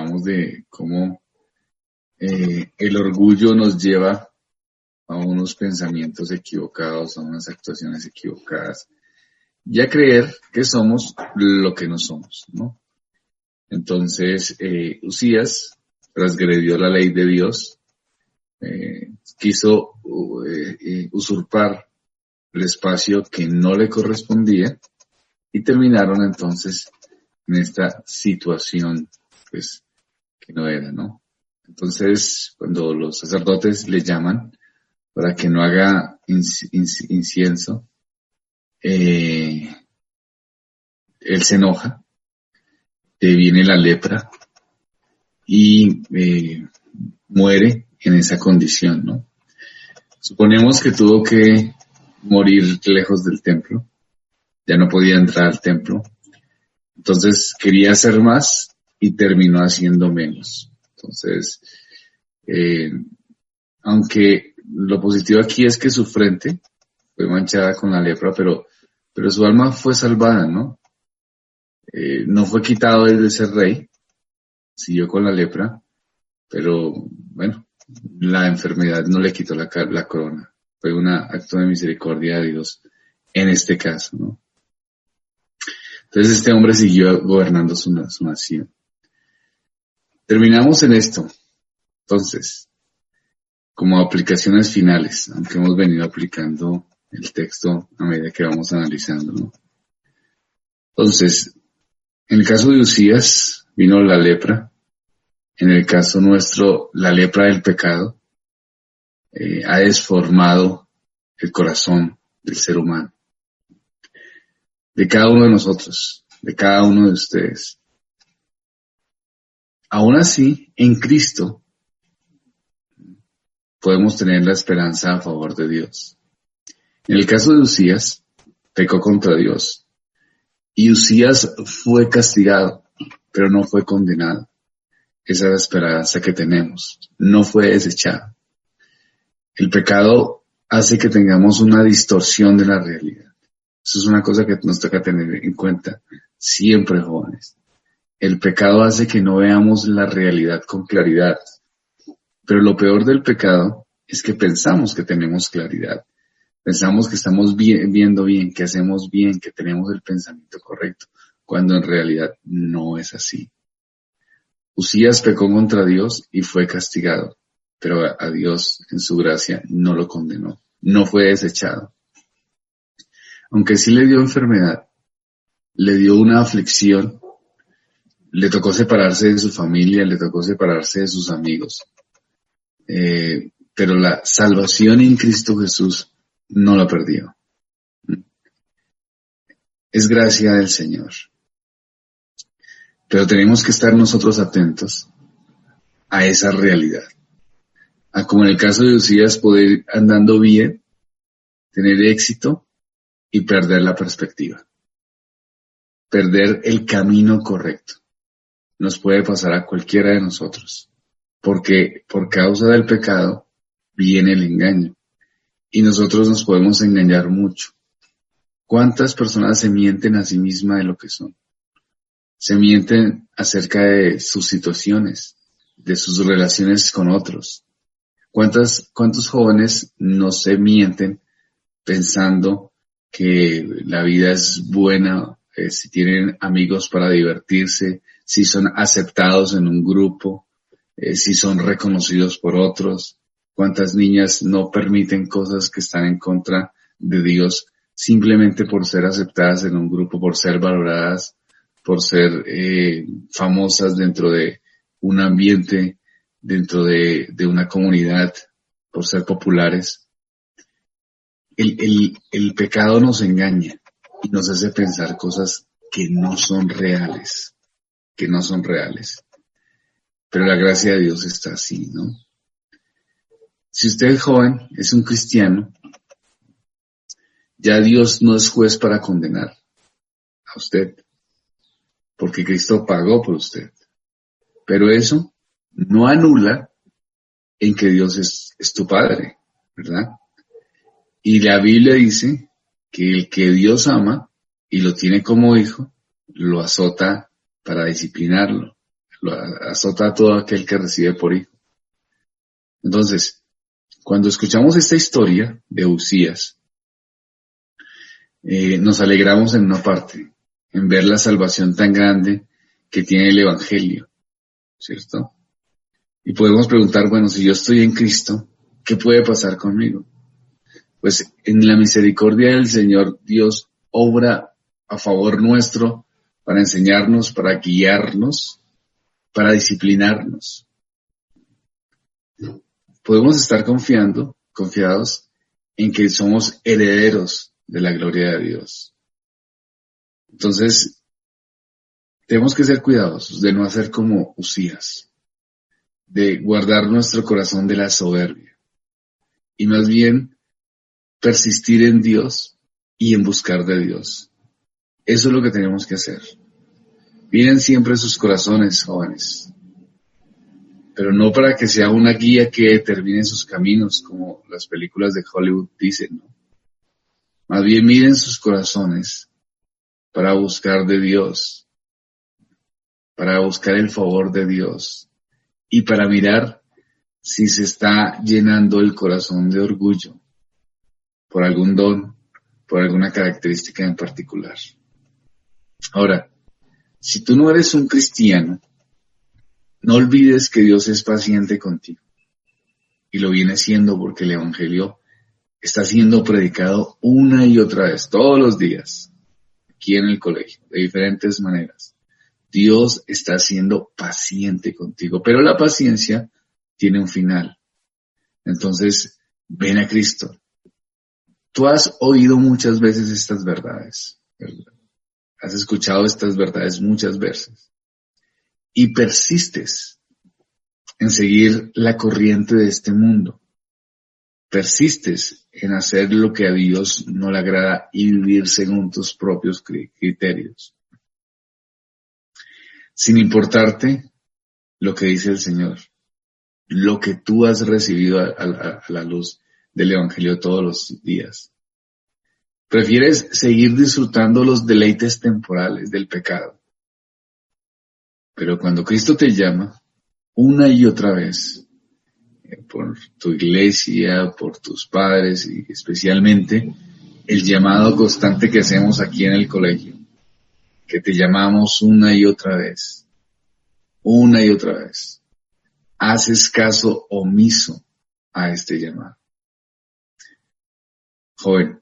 hablamos de cómo el orgullo nos lleva a unos pensamientos equivocados, a unas actuaciones equivocadas, y a creer que somos lo que no somos, ¿no? Entonces, Usías transgredió la ley de Dios, quiso usurpar el espacio que no le correspondía, y terminaron entonces en esta situación, pues, que no era, ¿no? Entonces, cuando los sacerdotes le llaman para que no haga incienso, él se enoja, viene la lepra y muere en esa condición, ¿no? Suponemos que tuvo que morir lejos del templo, ya no podía entrar al templo, entonces quería hacer más y terminó haciendo menos. Entonces, aunque lo positivo aquí es que su frente fue manchada con la lepra, pero su alma fue salvada, ¿no? No fue quitado de ser rey, siguió con la lepra, pero bueno, la enfermedad no le quitó la corona. Fue un acto de misericordia de Dios en este caso, ¿no? Entonces este hombre siguió gobernando su nación. Terminamos en esto. Entonces, como aplicaciones finales, aunque hemos venido aplicando el texto a medida que vamos analizando, ¿no? Entonces, en el caso de Usías vino la lepra, en el caso nuestro la lepra del pecado ha desformado el corazón del ser humano, de cada uno de nosotros, de cada uno de ustedes. Aún así, en Cristo podemos tener la esperanza a favor de Dios. En el caso de Usías, pecó contra Dios. Y Usías fue castigado, pero no fue condenado. Esa es la esperanza que tenemos. No fue desechado. El pecado hace que tengamos una distorsión de la realidad. Eso es una cosa que nos toca tener en cuenta siempre, jóvenes. El pecado hace que no veamos la realidad con claridad. Pero lo peor del pecado es que pensamos que tenemos claridad. Pensamos que estamos viendo bien, que hacemos bien, que tenemos el pensamiento correcto, cuando en realidad no es así. Usías pecó contra Dios y fue castigado, pero a Dios en su gracia no lo condenó, no fue desechado. Aunque sí le dio enfermedad, le dio una aflicción, le tocó separarse de su familia, le tocó separarse de sus amigos. Pero la salvación en Cristo Jesús no la perdió. Es gracia del Señor. Pero tenemos que estar nosotros atentos a esa realidad. A como en el caso de Usías, poder ir andando bien, tener éxito y perder la perspectiva. Perder el camino correcto. Nos puede pasar a cualquiera de nosotros. Porque por causa del pecado viene el engaño. Y nosotros nos podemos engañar mucho. ¿Cuántas personas se mienten a sí mismas de lo que son? Se mienten acerca de sus situaciones, de sus relaciones con otros. ¿Cuántos jóvenes no se mienten pensando que la vida es buena, si tienen amigos para divertirse, si son aceptados en un grupo, si son reconocidos por otros? ¿Cuántas niñas no permiten cosas que están en contra de Dios simplemente por ser aceptadas en un grupo, por ser valoradas, por ser famosas dentro de un ambiente, dentro de una comunidad, por ser populares? El pecado nos engaña y nos hace pensar cosas que no son reales, Pero la gracia de Dios está así, ¿no? Si usted es joven, es un cristiano, ya Dios no es juez para condenar a usted, porque Cristo pagó por usted. Pero eso no anula en que Dios es tu Padre, ¿verdad? Y la Biblia dice que el que Dios ama y lo tiene como hijo, lo azota para disciplinarlo, lo azota a todo aquel que recibe por hijo. Entonces, cuando escuchamos esta historia de Uzías, nos alegramos en una parte, en ver la salvación tan grande que tiene el Evangelio, ¿cierto? Y podemos preguntar, bueno, si yo estoy en Cristo, ¿qué puede pasar conmigo? Pues en la misericordia del Señor, Dios obra a favor nuestro para enseñarnos, para guiarnos, para disciplinarnos. Podemos estar confiados en que somos herederos de la gloria de Dios. Entonces, tenemos que ser cuidadosos de no hacer como Uzías, de guardar nuestro corazón de la soberbia y más bien persistir en Dios y en buscar de Dios. Eso es lo que tenemos que hacer. Miren siempre sus corazones, jóvenes, pero no para que sea una guía que determine sus caminos, como las películas de Hollywood dicen, ¿no? Más bien miren sus corazones para buscar de Dios, para buscar el favor de Dios y para mirar si se está llenando el corazón de orgullo por algún don, por alguna característica en particular. Ahora, si tú no eres un cristiano, no olvides que Dios es paciente contigo. Y lo viene siendo porque el Evangelio está siendo predicado una y otra vez, todos los días, aquí en el colegio, de diferentes maneras. Dios está siendo paciente contigo, pero la paciencia tiene un final. Entonces, ven a Cristo. Tú has oído muchas veces estas verdades, ¿verdad? Has escuchado estas verdades muchas veces y persistes en seguir la corriente de este mundo. Persistes en hacer lo que a Dios no le agrada y vivir según tus propios criterios, sin importarte lo que dice el Señor, lo que tú has recibido a la luz del Evangelio todos los días. Prefieres seguir disfrutando los deleites temporales del pecado. Pero cuando Cristo te llama, una y otra vez, por tu iglesia, por tus padres y especialmente el llamado constante que hacemos aquí en el colegio, que te llamamos una y otra vez, haces caso omiso a este llamado. Joven,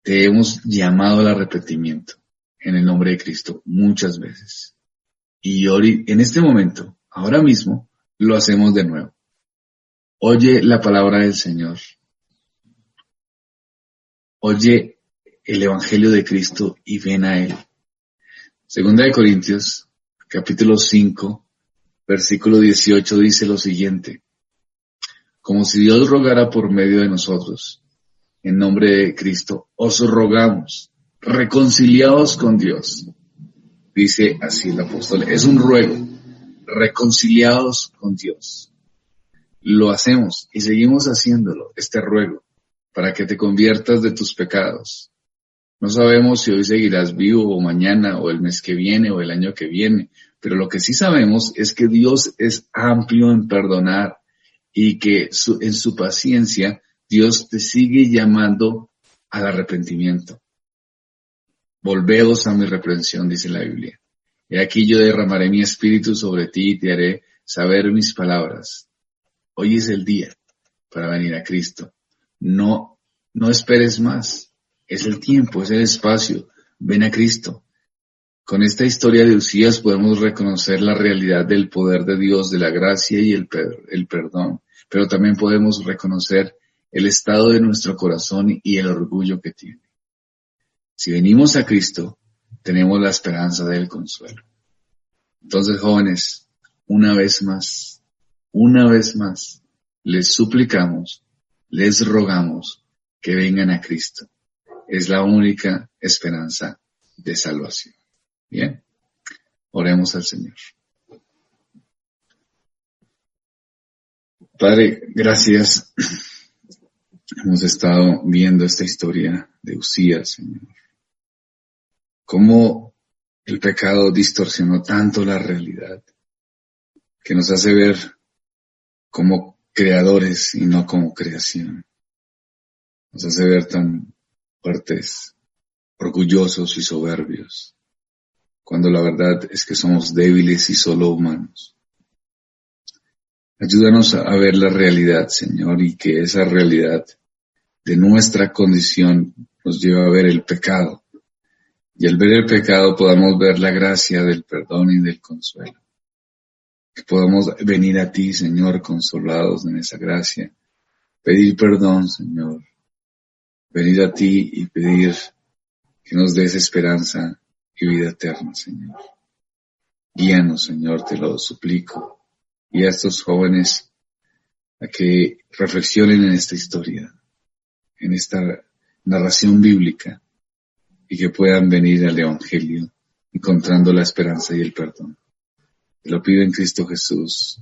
te hemos llamado al arrepentimiento en el nombre de Cristo muchas veces. Y hoy, en este momento, ahora mismo, lo hacemos de nuevo. Oye la palabra del Señor. Oye el Evangelio de Cristo y ven a Él. Segunda de Corintios, capítulo 5, versículo 18 dice lo siguiente. Como si Dios rogara por medio de nosotros, en nombre de Cristo, os rogamos, reconciliaos con Dios. Dice así el apóstol, es un ruego, reconciliaos con Dios. Lo hacemos y seguimos haciéndolo, este ruego, para que te conviertas de tus pecados. No sabemos si hoy seguirás vivo o mañana o el mes que viene o el año que viene, pero lo que sí sabemos es que Dios es amplio en perdonar y que en su paciencia Dios te sigue llamando al arrepentimiento. Volveos a mi reprensión, dice la Biblia. He aquí yo derramaré mi espíritu sobre ti y te haré saber mis palabras. Hoy es el día para venir a Cristo. No esperes más. Es el tiempo, es el espacio. Ven a Cristo. Con esta historia de Uzías podemos reconocer la realidad del poder de Dios, de la gracia y el perdón. Pero también podemos reconocer el estado de nuestro corazón y el orgullo que tiene. Si venimos a Cristo, tenemos la esperanza del consuelo. Entonces, jóvenes, una vez más, les suplicamos, les rogamos que vengan a Cristo. Es la única esperanza de salvación. Bien, oremos al Señor. Padre, gracias. Hemos estado viendo esta historia de Uzías, Señor. Cómo El pecado distorsionó tanto la realidad que nos hace ver como creadores y no como creación. Nos hace ver tan fuertes, orgullosos y soberbios, cuando la verdad es que somos débiles y solo humanos. Ayúdanos a ver la realidad, Señor, y que esa realidad de nuestra condición nos lleve a ver el pecado. Y al ver el pecado podamos ver la gracia del perdón y del consuelo. Que podamos venir a ti, Señor, consolados en esa gracia. Pedir perdón, Señor. Venir a ti y pedir que nos des esperanza y vida eterna, Señor. Guíanos, Señor, te lo suplico. Y a estos jóvenes a que reflexionen en esta historia, en esta narración bíblica, y que puedan venir al Evangelio encontrando la esperanza y el perdón. Te lo pido en Cristo Jesús.